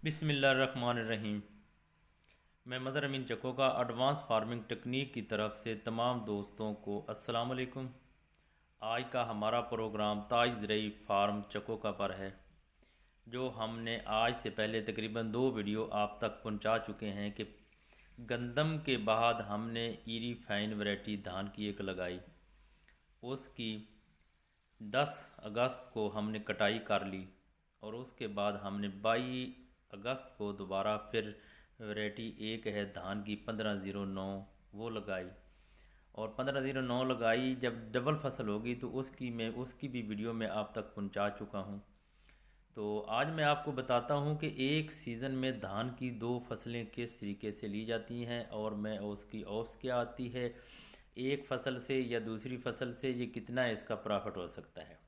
बिस्मिल्लाहिर्रहमानिर्रहीम। मैं मदर अमीन चक्को का एडवांस फार्मिंग टेक्निक की तरफ से तमाम दोस्तों को अस्सलाम वालेकुम। आज का हमारा प्रोग्राम ताज ज़रई फार्म चक्को का पर है, जो हमने आज से पहले तकरीबन 2 वीडियो आप तक पहुंचा चुके हैं कि गंदम के बाद हमने ईरी फाइन वैरायटी धान की एक लगाई। उसकी 10 अगस्त को हमने कटाई कर ली और उसके बाद हमने 22 अगस्त को दोबारा फिर वैरायटी एक है धान की 1509 वो लगाई। और 1509 लगाई जब डबल फसल होगी तो उसकी भी वीडियो मैं आप तक पहुंचा चुका हूं। तो आज मैं आपको बताता हूं कि एक सीज़न में धान की 2 फसलें किस तरीके से ली जाती हैं और मैं उसकी औस क्या आती है, एक फसल से या दूसरी फसल से ये कितना इसका प्रॉफिट हो सकता है,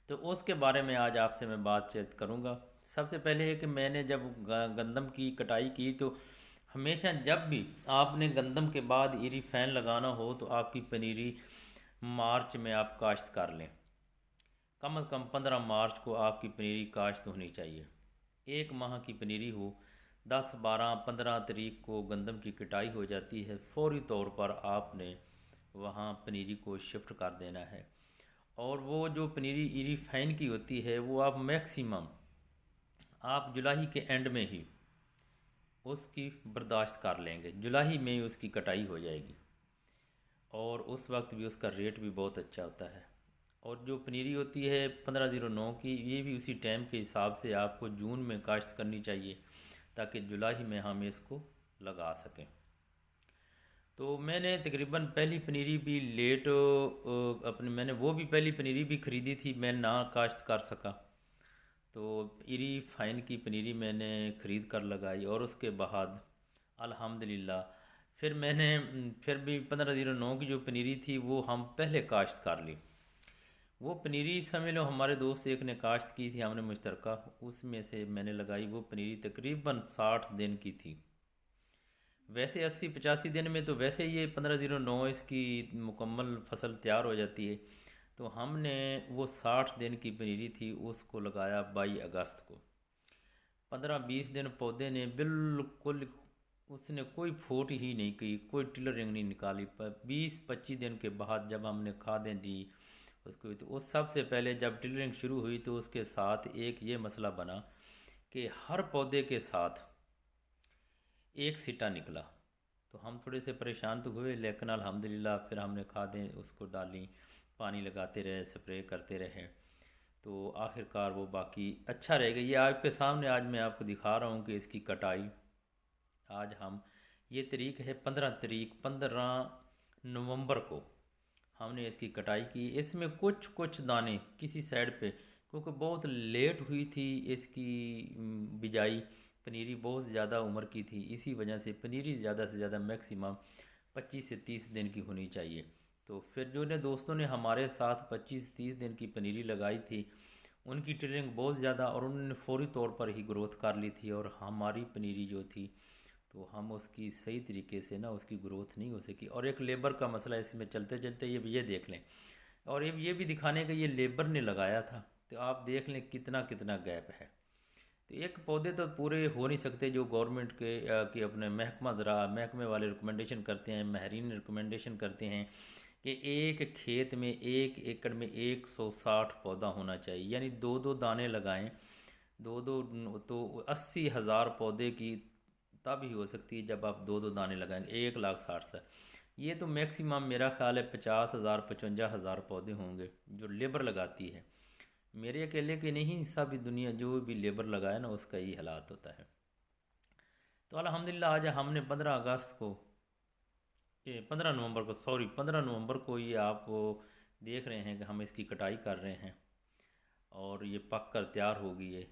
तो उसके बारे में आज आपसे मैं बातचीत करूंगा। सबसे पहले है कि मैंने जब गंदम की कटाई की तो हमेशा जब भी आपने गंदम के बाद ईरी फैन लगाना हो तो आपकी पनीरी मार्च में आप काश्त कर लें। कम से कम 15 मार्च को आपकी पनीरी काश्त होनी चाहिए। एक माह की पनीरी हो, 10, 12, 15 तारीख को गंदम की कटाई हो जाती है, फौरी तौर पर आपने वहाँ पनीरी को शिफ्ट कर देना है। और वो जो पनीरी ईरी फाइन की होती है वो आप मैक्सिमम आप जुलाई के एंड में ही उसकी बर्दाश्त कर लेंगे, जुलाई में ही उसकी कटाई हो जाएगी और उस वक्त भी उसका रेट भी बहुत अच्छा होता है। और जो पनीरी होती है 1509 की, ये भी उसी टाइम के हिसाब से आपको जून में काश्त करनी चाहिए ताकि जुलाई में हम इसको लगा सकें। तो मैंने तकरीबन पहली पनीरी भी लेट अपने मैंने वो भी पहली पनीरी भी ख़रीदी थी, मैं ना काश्त कर सका। तो ईरी फाइन की पनीरी मैंने ख़रीद कर लगाई और उसके बाद अल्हम्दुलिल्लाह फिर मैंने फिर भी 1509 की जो पनीरी थी वो हम पहले काश्त कर ली। वो पनीरी समझ लो हमारे दोस्त एक ने काश्त की थी, हमने मुश्तरका उसमें से मैंने लगाई। वो पनीरी तकरीबन 60 दिन की थी। वैसे 80-85 दिन में तो वैसे ये 1509 इसकी मुकम्मल फसल तैयार हो जाती है। तो हमने वो 60 दिन की पनीरी थी उसको लगाया 22 अगस्त को। 15-20 दिन पौधे ने बिल्कुल, उसने कोई फूट ही नहीं की, कोई टिलरिंग नहीं निकाली। पर 20-25 दिन के बाद जब हमने खादें दी उसको, तो उस सबसे पहले जब टिलरिंग शुरू हुई तो उसके साथ एक ये मसला बना कि हर पौधे के साथ एक सीटा निकला। तो हम थोड़े से परेशान तो हुए, लेकिन अल्हम्दुलिल्लाह फिर हमने खादें उसको डाली, पानी लगाते रहे, स्प्रे करते रहे, तो आखिरकार वो बाकी अच्छा रहेगा। ये आपके सामने आज मैं आपको दिखा रहा हूँ कि इसकी कटाई आज हम, ये तारीख है 15 नवंबर को हमने इसकी कटाई की। इसमें कुछ कुछ दाने किसी साइड पे, क्योंकि बहुत लेट हुई थी इसकी बिजाई, पनीरी बहुत ज़्यादा उम्र की थी, इसी वजह से पनीरी ज़्यादा से ज़्यादा मैक्सिमम 25 से 30 दिन की होनी चाहिए। तो फिर जो ने दोस्तों ने हमारे साथ 25-30 दिन की पनीरी लगाई थी उनकी टिलरिंग बहुत ज़्यादा और उन्होंने फौरी तौर पर ही ग्रोथ कर ली थी। और हमारी पनीरी जो थी तो हम उसकी सही तरीके से ना उसकी ग्रोथ नहीं हो सकी। और एक लेबर का मसला इसमें चलते चलते ये देख लें, और ये भी दिखाने का ये लेबर ने लगाया था, तो आप देख लें कितना कितना गैप है। तो एक पौधे तो पूरे हो नहीं सकते जो गवर्नमेंट के अपने महकमे वाले रिकमेंडेशन करते हैं, माहिरीन रिकमेंडेशन करते हैं कि एक खेत में 1 एकड़ में 160 पौधा होना चाहिए, यानी 2-2 दाने लगाएं, 2-2, तो 80,000 पौधे की तब ही हो सकती है जब आप 2-2 दाने लगाएंगे। 1,60,000, ये तो मैक्सिमम मेरा ख्याल है 50,000 55,000 पौधे होंगे जो लेबर लगाती है। मेरे अकेले के नहीं, सभी दुनिया जो भी लेबर लगाए ना उसका यही हालात होता है। तो अल्हम्दुलिल्लाह आज हमने 15 अगस्त को, ये 15 नवंबर को, सॉरी 15 नवंबर को ये आप देख रहे हैं कि हम इसकी कटाई कर रहे हैं और ये पक कर तैयार हो गई है।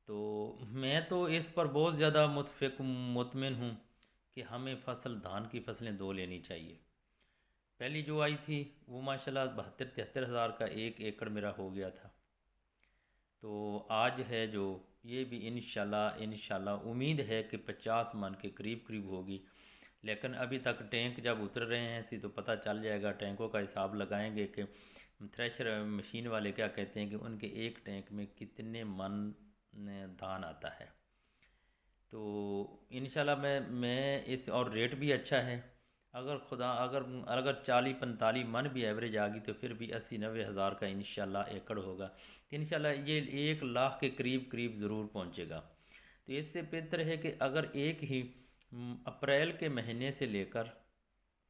तो मैं तो इस पर बहुत ज़्यादा मुतमिन हूँ कि हमें धान की फसलें 2 लेनी चाहिए। पहली जो आई थी वो माशाल्लाह 72-73 हज़ार का 1 एकड़ मेरा हो गया था। तो आज है जो, ये भी इंशाल्लाह उम्मीद है कि 50 मन के करीब करीब होगी। लेकिन अभी तक टैंक जब उतर रहे हैं सी तो पता चल जाएगा, टैंकों का हिसाब लगाएंगे कि थ्रेशर मशीन वाले क्या कहते हैं कि उनके एक टैंक में कितने मन धान आता है। तो इंशाल्लाह मैं इस, और रेट भी अच्छा है। अगर अगर 40-45 मन भी एवरेज आ गई तो फिर भी 80-90 हज़ार का इंशाल्लाह एकड़ होगा। तो इंशाल्लाह ये 1 लाख के करीब करीब ज़रूर पहुँचेगा। तो इससे बेहतर है कि अगर एक ही अप्रैल के महीने से लेकर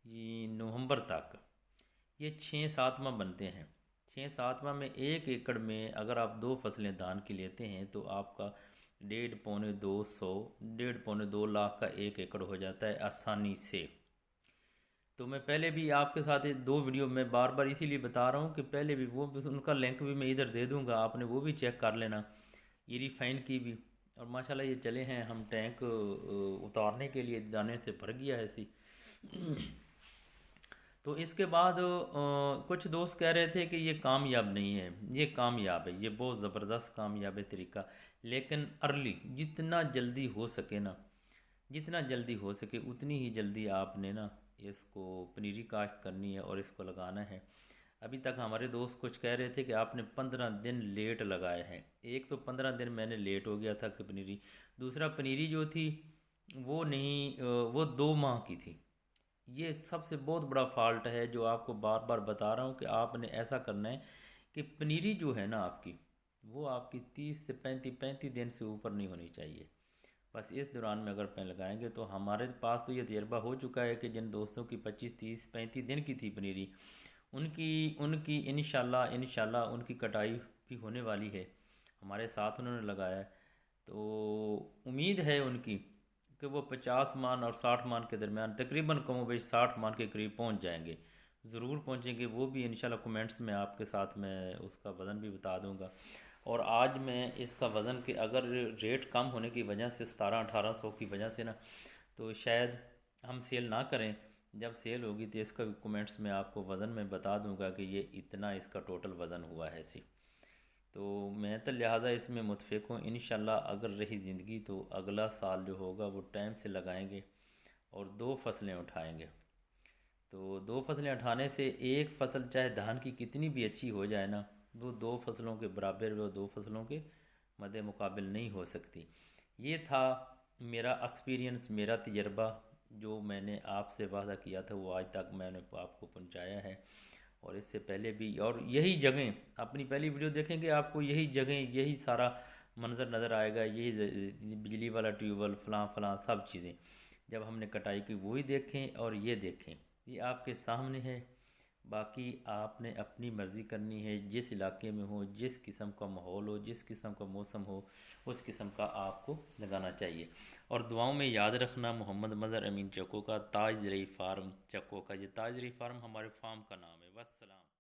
ये नवंबर तक ये 6-7 माह बनते हैं। 6-7 माह में 1 एकड़ में अगर आप 2 फसलें धान की लेते हैं तो आपका 1.5 पौने 2 लाख का 1 एकड़ हो जाता है आसानी से। तो मैं पहले भी आपके साथ ये 2 वीडियो में बार बार इसीलिए बता रहा हूँ कि पहले भी वो, उनका लिंक भी मैं इधर दे दूँगा, आपने वो भी चेक कर लेना, ये रिफाइन की भी। और माशाल्लाह ये चले हैं, हम टैंक उतारने के लिए जाने से भर गया है ऐसी। तो इसके बाद कुछ दोस्त कह रहे थे कि ये कामयाब नहीं है। ये कामयाब है, ये बहुत ज़बरदस्त कामयाब है तरीका। लेकिन अर्ली जितना जल्दी हो सके ना, जितना जल्दी हो सके उतनी ही जल्दी आपने ना इसको पनीरी काश्त करनी है और इसको लगाना है। अभी तक हमारे दोस्त कुछ कह रहे थे कि आपने 15 दिन लेट लगाए हैं। एक तो 15 दिन मैंने लेट हो गया था कि पनीरी, दूसरा पनीरी जो थी वो नहीं, वो 2 माह की थी। ये सबसे बहुत बड़ा फॉल्ट है जो आपको बार बार बता रहा हूँ कि आपने ऐसा करना है कि पनीरी जो है ना आपकी, वो आपकी 30 से 35 दिन से ऊपर नहीं होनी चाहिए। बस इस दौरान में अगर पेड़ लगाएंगे तो हमारे पास तो ये तजर्बा हो चुका है कि जिन दोस्तों की 25, 30, 35 दिन की थी पनीरी, उनकी उनकी इंशाल्लाह इंशाल्लाह उनकी कटाई भी होने वाली है। हमारे साथ उन्होंने लगाया है, तो उम्मीद है उनकी कि वो 50 मन और 60 मन के दरमियान तकरीबन कमो बेश 60 मन के करीब पहुंच जाएंगे। ज़रूर पहुंचेंगे, वो भी इंशाल्लाह कमेंट्स में आपके साथ मैं उसका वज़न भी बता दूंगा। और आज मैं इसका वज़न के अगर रेट कम होने की वजह से 1700-1800 की वजह से ना, तो शायद हम सेल ना करें। जब सेल होगी तो इसका भी कमेंट्स में आपको वज़न में बता दूंगा कि ये इतना इसका टोटल वज़न हुआ है सी। तो मैं तो लिहाजा इसमें मुतफ़िक़ हूँ। इंशाल्लाह अगर रही ज़िंदगी तो अगला साल जो होगा वो टाइम से लगाएंगे और 2 फसलें उठाएंगे। तो 2 फसलें उठाने से एक फ़सल चाहे धान की कितनी भी अच्छी हो जाए ना, वो 2 फसलों के बराबर, वो 2 फसलों के मद्दे मुकाबिल नहीं हो सकती। ये था मेरा एक्सपीरियंस, मेरा तजर्बा, जो मैंने आपसे वादा किया था वो आज तक मैंने आपको पहुंचाया है। और इससे पहले भी, और यही जगह अपनी पहली वीडियो देखेंगे आपको यही जगह यही सारा मंज़र नज़र आएगा, यही बिजली वाला ट्यूबवेल फलां फलां सब चीज़ें जब हमने कटाई की वही देखें और ये देखें, ये आपके सामने है। बाकी आपने अपनी मर्ज़ी करनी है, जिस इलाके में हो, जिस किस्म का माहौल हो, जिस किस्म का मौसम हो, उस किस्म का आपको लगाना चाहिए। और दुआओं में याद रखना मोहम्मद मज़हर अमीन चक्को का ताज ज़रई फार्म चक्को का, ये ताज ज़रई फार्म हमारे फार्म का नाम है। वस्सलाम।